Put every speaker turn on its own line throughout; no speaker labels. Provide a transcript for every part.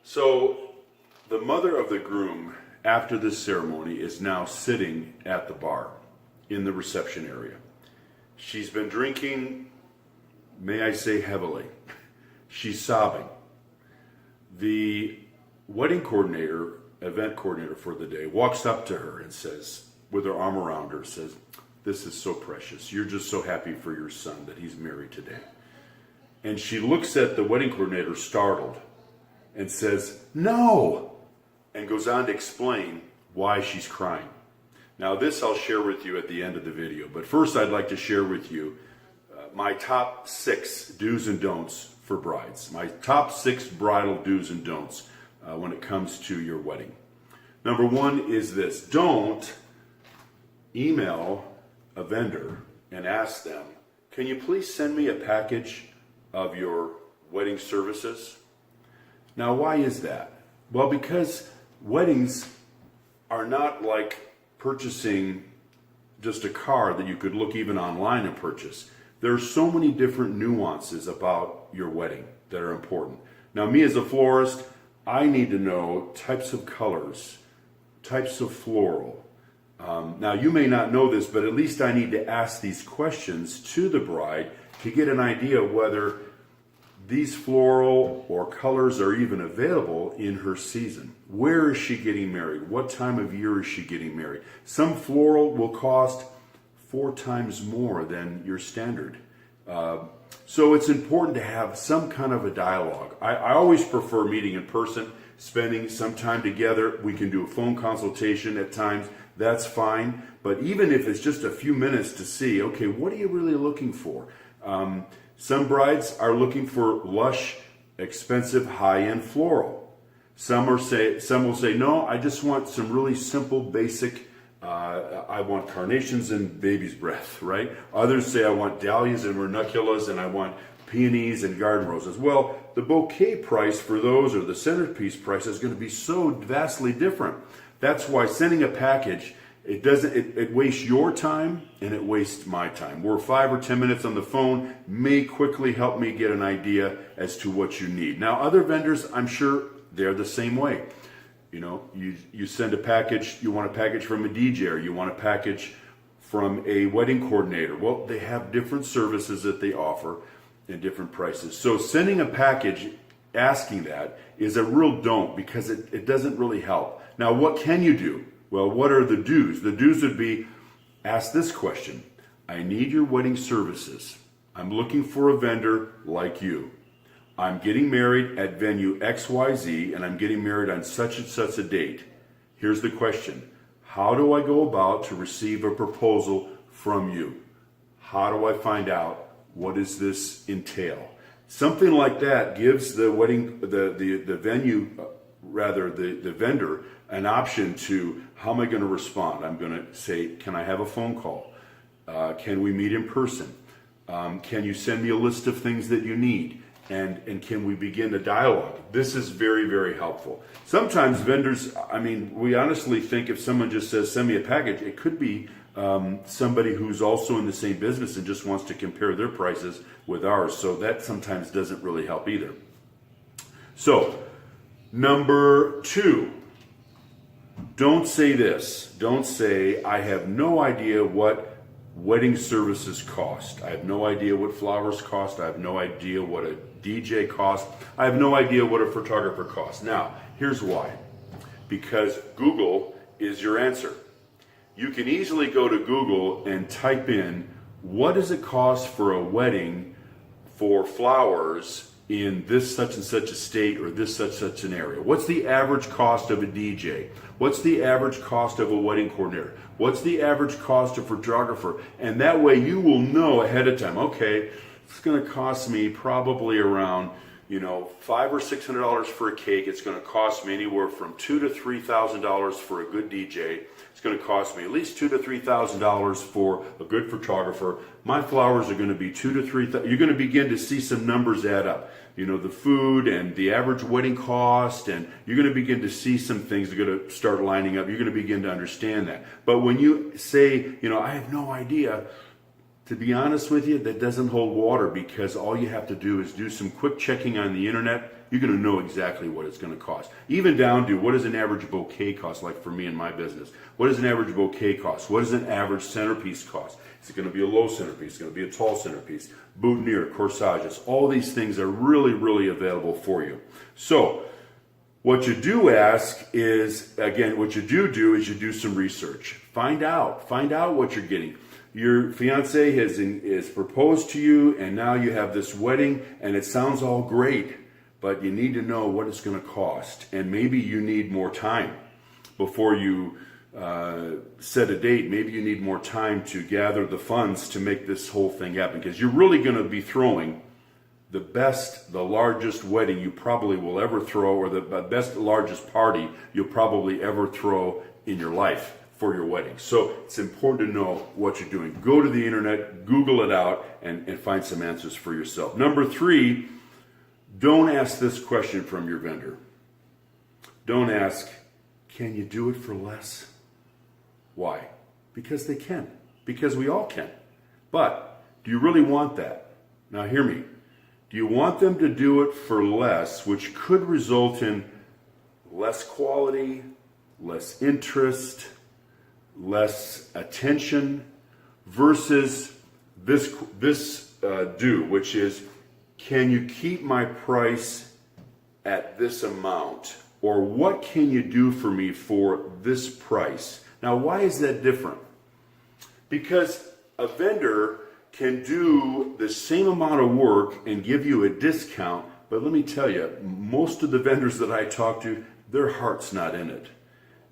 So the mother of the groom, after this ceremony, is now sitting at the bar in the reception area. She's been drinking, may I say, heavily. She's sobbing. The wedding coordinator, event coordinator for the day, walks up to her and says, with her arm around her, says, "This is so precious. You're just so happy for your son that he's married today." And she looks at the wedding coordinator startled and says, "No," and goes on to explain why she's crying. Now this I'll share with you at the end of the video, but first I'd like to share with you my top 6 do's and don'ts for brides. My top 6 bridal do's and don'ts when it comes to your wedding. Number 1 is this: don't email a vendor and ask them, "Can you please send me a package of your wedding services?" Now, why is that? Well, because weddings are not like purchasing just a car that you could look even online and purchase. There are so many different nuances about your wedding that are important. Now, me as a florist, I need to know types of colors, types of floral. Now, you may not know this, but at least I need to ask these questions to the bride to get an idea of whether these floral or colors are even available in her season. Where is she getting married? What time of year is she getting married? Some floral will cost 4 times more than your standard. So it's important to have some kind of a dialogue. I always prefer meeting in person, spending some time together. We can do a phone consultation at times. That's fine. But even if it's just a few minutes to see, okay, what are you really looking for? Some brides are looking for lush, expensive, high-end floral. Some will say, "No, I just want some really simple, basic. I want carnations and baby's breath," right? Others say, "I want dahlias and ranunculus, and I want peonies and garden roses." Well, the bouquet price for those, or the centerpiece price, is going to be so vastly different. That's why sending a package, it wastes your time and it wastes my time. Where 5 or 10 minutes on the phone may quickly help me get an idea as to what you need. Now, other vendors, I'm sure they're the same way. You know, you send a package, you want a package from a DJ, or you want a package from a wedding coordinator. Well, they have different services that they offer and different prices. So sending a package asking that is a real don't, because it doesn't really help. Now, what can you do? Well, what are the do's? The do's would be, ask this question: "I need your wedding services. I'm looking for a vendor like you. I'm getting married at venue XYZ, and I'm getting married on such and such a date. Here's the question: how do I go about to receive a proposal from you? How do I find out? What does this entail?" Something like that gives the wedding, the venue, the vendor, an option to, how am I going to respond? I'm going to say, "Can I have a phone call? Can we meet in person? Can you send me a list of things that you need? And can we begin a dialogue?" This is very, very helpful. Sometimes vendors, we honestly think if someone just says, "Send me a package," it could be somebody who's also in the same business and just wants to compare their prices with ours. So that sometimes doesn't really help either. So, number 2, don't say this. Don't say, "I have no idea what wedding services cost. I have no idea what flowers cost. I have no idea what a DJ costs. I have no idea what a photographer costs." Now, here's why. Because Google is your answer. You can easily go to Google and type in, "What does it cost for a wedding for flowers in this such and such a state, or this such an area? What's the average cost of a DJ? What's the average cost of a wedding coordinator? What's the average cost of a photographer?" And that way you will know ahead of time, okay, it's going to cost me probably around, $500 or $600 for a cake. It's going to cost me anywhere from $2,000 to $3,000 for a good DJ. It's going to cost me at least $2,000 to $3,000 for a good photographer. My flowers are going to be $2,000 to $3,000. You're going to begin to see some numbers add up. The food and the average wedding cost, and you're going to begin to see some things that are going to start lining up. You're going to begin to understand that. But when you say, "I have no idea," To be honest with you, that doesn't hold water, because all you have to do is do some quick checking on the internet. You're going to know exactly what it's going to cost. Even down to, what does an average bouquet cost, like for me in my business? What does an average bouquet cost? What does an average centerpiece cost? Is it going to be a low centerpiece? Is it going to be a tall centerpiece? Boutonniere, corsages, all these things are really, really available for you. So what you do ask is, again, what you do is you do some research. Find out what you're getting. Your fiance has proposed to you, and now you have this wedding, and it sounds all great, but you need to know what it's going to cost, and maybe you need more time before you set a date. Maybe you need more time to gather the funds to make this whole thing happen, because you're really going to be throwing the best, the largest wedding you probably will ever throw, or the best, largest party you'll probably ever throw in your life for your wedding. So it's important to know what you're doing. Go to the internet, Google it out, and find some answers for yourself. Number 3, don't ask this question from your vendor. Don't ask, can you do it for less? Why? Because they can. Because we all can. But do you really want that? Now hear me. Do you want them to do it for less, which could result in less quality, less interest, less attention, versus this which is, can you keep my price at this amount? Or what can you do for me for this price? Now, why is that different? Because a vendor can do the same amount of work and give you a discount, but let me tell you, most of the vendors that I talk to, their heart's not in it.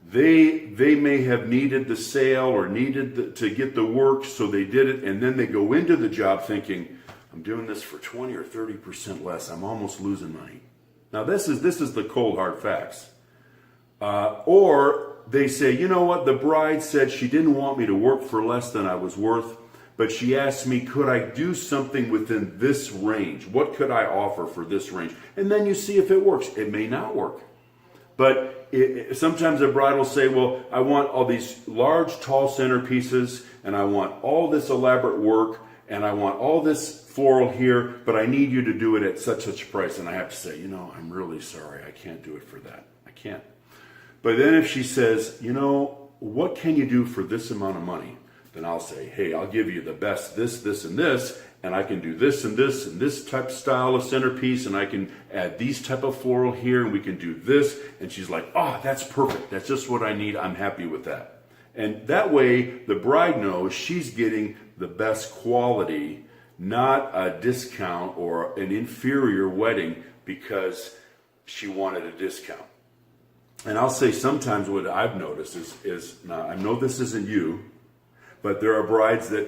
They may have needed the sale or needed to get the work, so they did it, and then they go into the job thinking, I'm doing this for 20 or 30% less. I'm almost losing money. Now this is the cold hard facts. Or they say, you know what, the bride said she didn't want me to work for less than I was worth, but she asked me, could I do something within this range? What could I offer for this range? And then you see if it works. It may not work. But sometimes a bride will say, well, I want all these large, tall centerpieces, and I want all this elaborate work, and I want all this floral here, but I need you to do it at such a price. And I have to say, you know, I'm really sorry. I can't do it for that. I can't. But then if she says, you know, what can you do for this amount of money? Then I'll say, hey, I'll give you the best this, and this, and I can do this and this type of style of centerpiece, and I can add these type of floral here, and we can do this. And she's like, oh, that's perfect. That's just what I need. I'm happy with that. And that way, the bride knows she's getting the best quality, not a discount or an inferior wedding because she wanted a discount. And I'll say sometimes what I've noticed is now, I know this isn't you, but there are brides that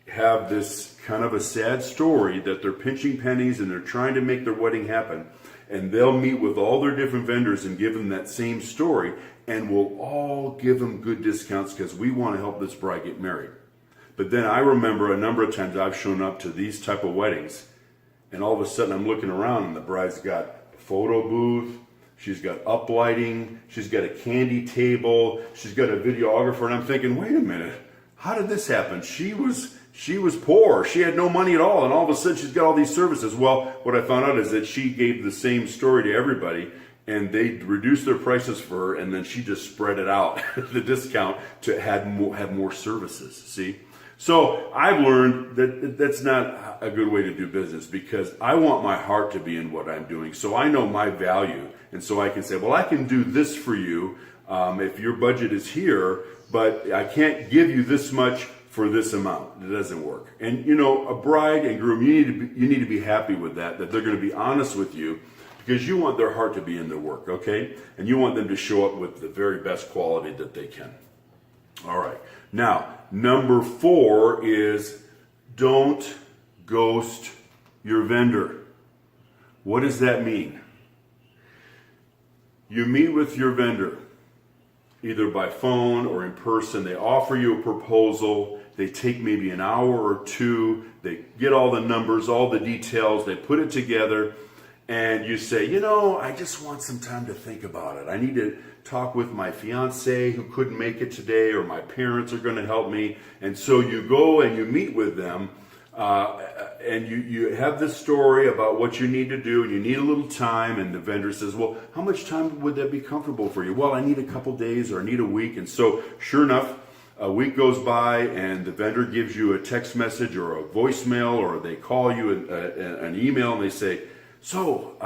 have this kind of a sad story that they're pinching pennies and they're trying to make their wedding happen. And they'll meet with all their different vendors and give them that same story, and we'll all give them good discounts because we want to help this bride get married. But then I remember a number of times I've shown up to these type of weddings, and all of a sudden I'm looking around and the bride's got a photo booth, she's got uplighting, she's got a candy table, she's got a videographer, and I'm thinking, wait a minute, how did this happen? She was poor. She had no money at all, and all of a sudden she's got all these services. Well, what I found out is that she gave the same story to everybody, and they reduced their prices for her, and then she just spread it out, the discount, to have more services, see? So I've learned that that's not a good way to do business, because I want my heart to be in what I'm doing. So I know my value, and so I can say, well, I can do this for you if your budget is here, but I can't give you this much for this amount. It doesn't work. And you know, a bride and groom, you need to be happy with that they're going to be honest with you, because you want their heart to be in their work, okay? And you want them to show up with the very best quality that they can. All right. Now, number 4 is don't ghost your vendor. What does that mean? You meet with your vendor, either by phone or in person. They offer you a proposal. They take maybe an hour or two. They get all the numbers, all the details. They put it together. and you say, you know, I just want some time to think about it. I need to talk with my fiance who couldn't make it today, or my parents are going to help me. And so you go and you meet with them, and you have this story about what you need to do, and you need a little time, and the vendor says, well, how much time would that be comfortable for you? Well, I need a couple days, or I need a week. And so sure enough, a week goes by, and the vendor gives you a text message or a voicemail, or they call you an email, and they say, so,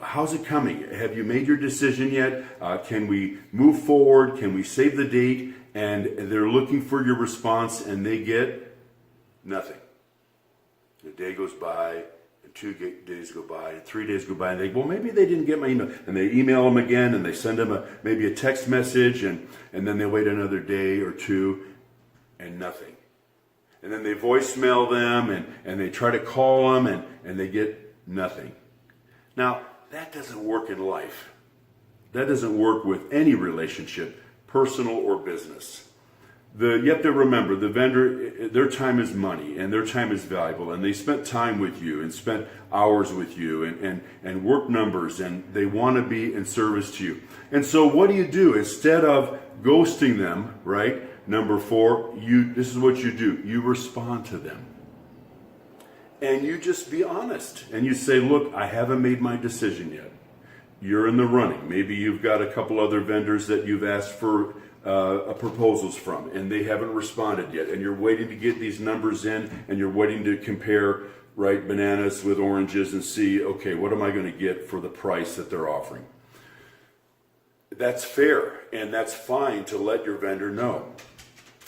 how's it coming? Have you made your decision yet? Can we move forward? Can we save the date? And they're looking for your response, and they get nothing. A day goes by, and 2 days go by, and 3 days go by, and they, well, maybe they didn't get my email. And they email them again, and they send them maybe a text message, and then they wait another day or two, and nothing. And then they voicemail them, and they try to call them, and they get nothing. Now, that doesn't work in life. That doesn't work with any relationship, personal or business. You have to remember, the vendor, their time is money, and their time is valuable, and they spent time with you, and spent hours with you, and work numbers, and they want to be in service to you. And so what do? Instead of ghosting them, right? Number 4, this is what you do. You respond to them. And you just be honest, and you say, look, I haven't made my decision yet. You're in the running. Maybe you've got a couple other vendors that you've asked for proposals from, and they haven't responded yet. And you're waiting to get these numbers in, and you're waiting to compare, right, bananas with oranges and see, okay, what am I going to get for the price that they're offering? That's fair, and that's fine to let your vendor know.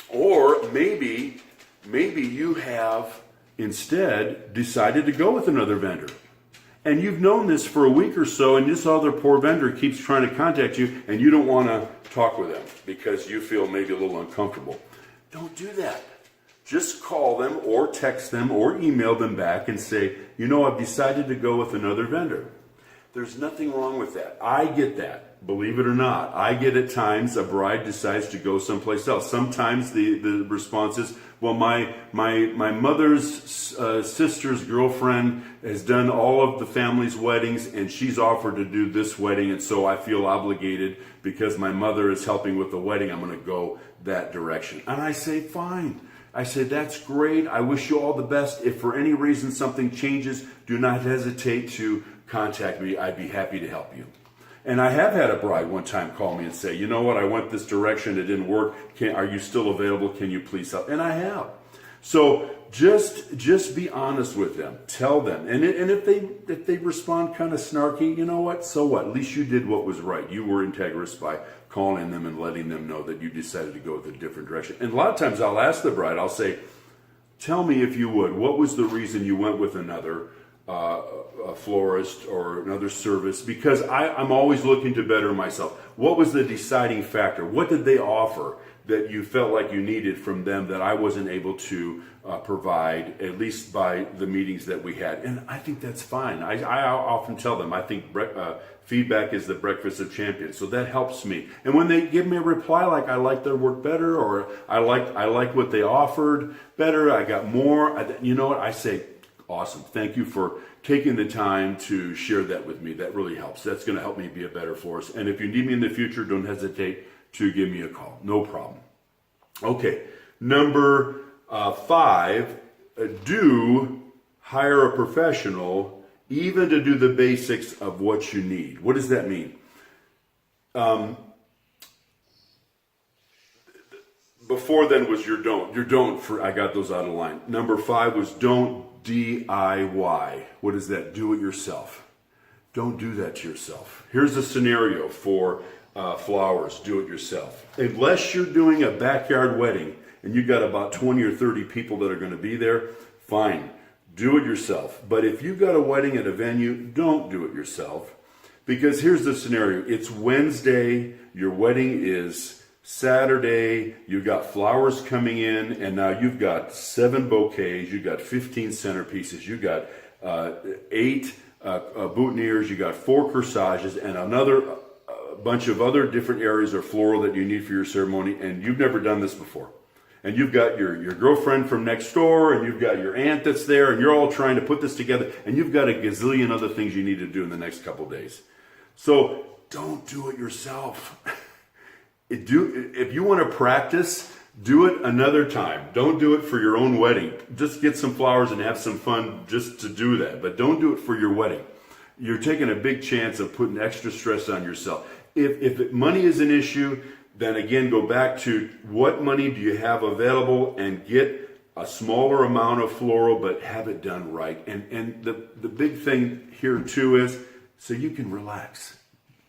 Or maybe you have instead decided to go with another vendor. And you've known this for a week or so, and this other poor vendor keeps trying to contact you, and you don't want to talk with them because you feel maybe a little uncomfortable. Don't do that. Just call them or text them or email them back and say, you know, I've decided to go with another vendor. There's nothing wrong with that. I get that. Believe it or not, I get at times a bride decides to go someplace else. Sometimes the response is, well, my mother's sister's girlfriend has done all of the family's weddings, and she's offered to do this wedding, and so I feel obligated because my mother is helping with the wedding. I'm going to go that direction. And I say, fine. I say, that's great. I wish you all the best. If for any reason something changes, do not hesitate to contact me. I'd be happy to help you. And I have had a bride one time call me and say, you know what, I went this direction, it didn't work. Are you still available? Can you please help? And I have. So just be honest with them. Tell them. And if they respond kind of snarky, you know what? So what? At least you did what was right. You were integrous by calling them and letting them know that you decided to go with a different direction. And a lot of times I'll ask the bride, I'll say, tell me if you would, what was the reason you went with another a florist or another service? Because I'm always looking to better myself. What was the deciding factor? What did they offer that you felt like you needed from them that I wasn't able to provide, at least by the meetings that we had? And I think that's fine. I often tell them, I think feedback is the breakfast of champions. So that helps me. And when they give me a reply like, I like their work better, or I like what they offered better, I got more, you know what? I say, awesome. Thank you for taking the time to share that with me. That really helps. That's going to help me be a better florist. And if you need me in the future, don't hesitate to give me a call. No problem. Okay. Number 5, do hire a professional even to do the basics of what you need. What does that mean? Before then was your don't. Your don't, I got those out of line. Number 5 was don't DIY. What is that? Do it yourself. Don't do that to yourself. Here's a scenario for flowers. Do it yourself. Unless you're doing a backyard wedding and you got about 20 or 30 people that are going to be there, fine. Do it yourself. But if you've got a wedding at a venue, don't do it yourself. Because here's the scenario. It's Wednesday. Your wedding is Saturday, you got flowers coming in, and now you've got 7 bouquets, you got 15 centerpieces, you got 8 boutonnieres, you got 4 corsages, and another bunch of other different areas of floral that you need for your ceremony, and you've never done this before. And you've got your girlfriend from next door, and you've got your aunt that's there, and you're all trying to put this together, and you've got a gazillion other things you need to do in the next couple days. So don't do it yourself. If you want to practice, do it another time. Don't do it for your own wedding. Just get some flowers and have some fun just to do that. But don't do it for your wedding. You're taking a big chance of putting extra stress on yourself. If money is an issue, then again, go back to what money do you have available and get a smaller amount of floral, but have it done right. And the big thing here too is so you can relax.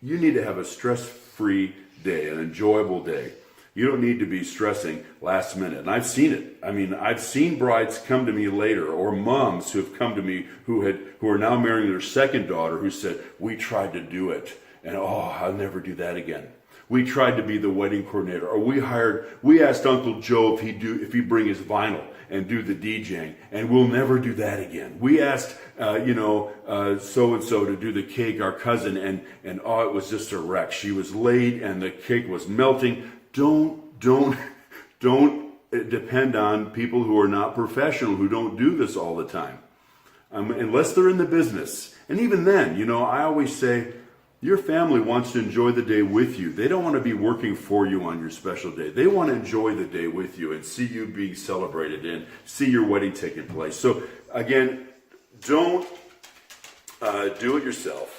You need to have a stress-free day, an enjoyable day. You don't need to be stressing last minute. And I've seen it. I mean, I've seen brides come to me later, or moms who have come to me who are now marrying their second daughter who said, we tried to do it, and oh, I'll never do that again. We tried to be the wedding coordinator, or we asked Uncle Joe if he'd bring his vinyl and do the DJing, and we'll never do that again. We asked, so-and-so to do the cake, our cousin, and oh, it was just a wreck. She was late, and the cake was melting. Don't depend on people who are not professional, who don't do this all the time, unless they're in the business. And even then, I always say, your family wants to enjoy the day with you. They don't want to be working for you on your special day. They want to enjoy the day with you and see you being celebrated and see your wedding taking place. So again, don't do it yourself.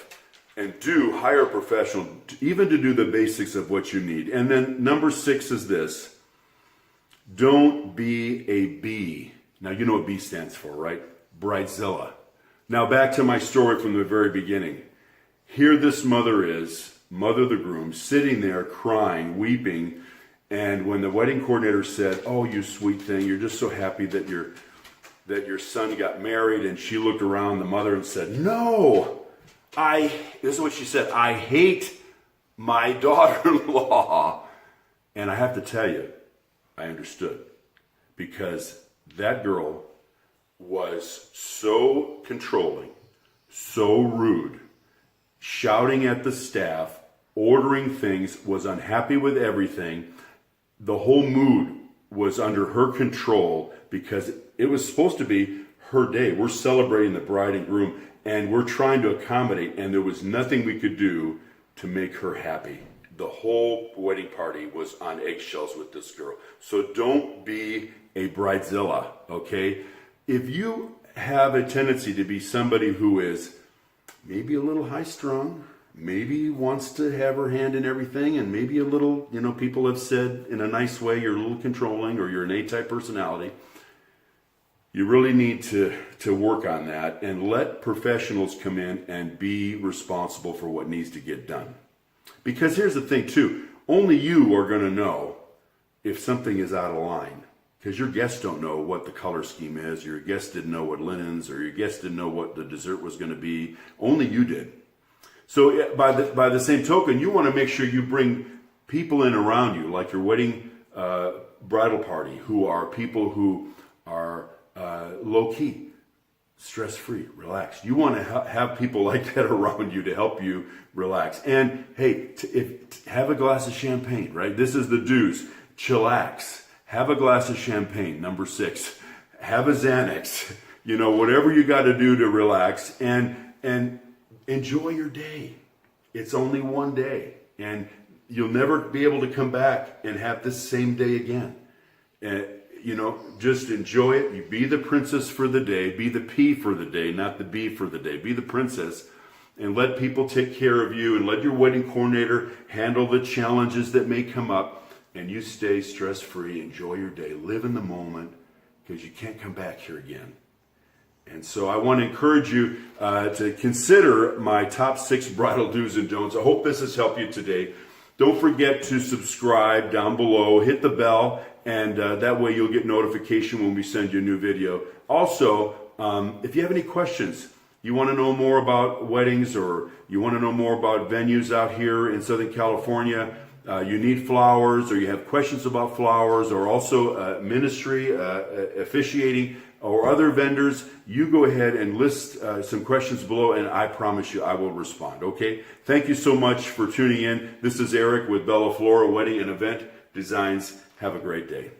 And hire a professional, even to do the basics of what you need. And then number 6 is this. Don't be a B. Now, you know what B stands for, right? Bridezilla. Now, back to my story from the very beginning. Here this mother is, mother of the groom, sitting there crying, weeping. And when the wedding coordinator said, oh, you sweet thing, you're just so happy that your son got married. And she looked around the mother and said, no. This is what she said, I hate my daughter-in-law. And I have to tell you, I understood. Because that girl was so controlling, so rude, shouting at the staff, ordering things, was unhappy with everything. The whole mood was under her control because it was supposed to be her day. We're celebrating the bride and groom, and we're trying to accommodate, and there was nothing we could do to make her happy. The whole wedding party was on eggshells with this girl. So don't be a bridezilla, okay? If you have a tendency to be somebody who is maybe a little high-strung, maybe wants to have her hand in everything, and maybe a little, people have said in a nice way, you're a little controlling or you're an A-type personality, you really need to work on that and let professionals come in and be responsible for what needs to get done. Because here's the thing too, only you are going to know if something is out of line. Because your guests don't know what the color scheme is, your guests didn't know what linens, or your guests didn't know what the dessert was going to be. Only you did. So by the same token, you want to make sure you bring people in around you, like your wedding bridal party, who are people who are low-key, stress-free, relaxed. You want to have people like that around you to help you relax. And hey, have a glass of champagne, right? This is the do's. Chillax. Have a glass of champagne, number 6. Have a Xanax. Whatever you got to do to relax and enjoy your day. It's only one day, and you'll never be able to come back and have this same day again. Just enjoy it. You be the princess for the day. Be the P for the day, not the B for the day. Be the princess, and let people take care of you, and let your wedding coordinator handle the challenges that may come up, and you stay stress-free. Enjoy your day. Live in the moment, because you can't come back here again. And so I want to encourage you to consider my top 6 bridal do's and don'ts. I hope this has helped you today. Don't forget to subscribe down below. Hit the bell, and that way you'll get notification when we send you a new video. Also, if you have any questions, you want to know more about weddings, or you want to know more about venues out here in Southern California, you need flowers, or you have questions about flowers, or also ministry, officiating, or other vendors, you go ahead and list some questions below, and I promise you I will respond, okay? Thank you so much for tuning in. This is Eric with Floral Wedding and Event Designs. Have a great day.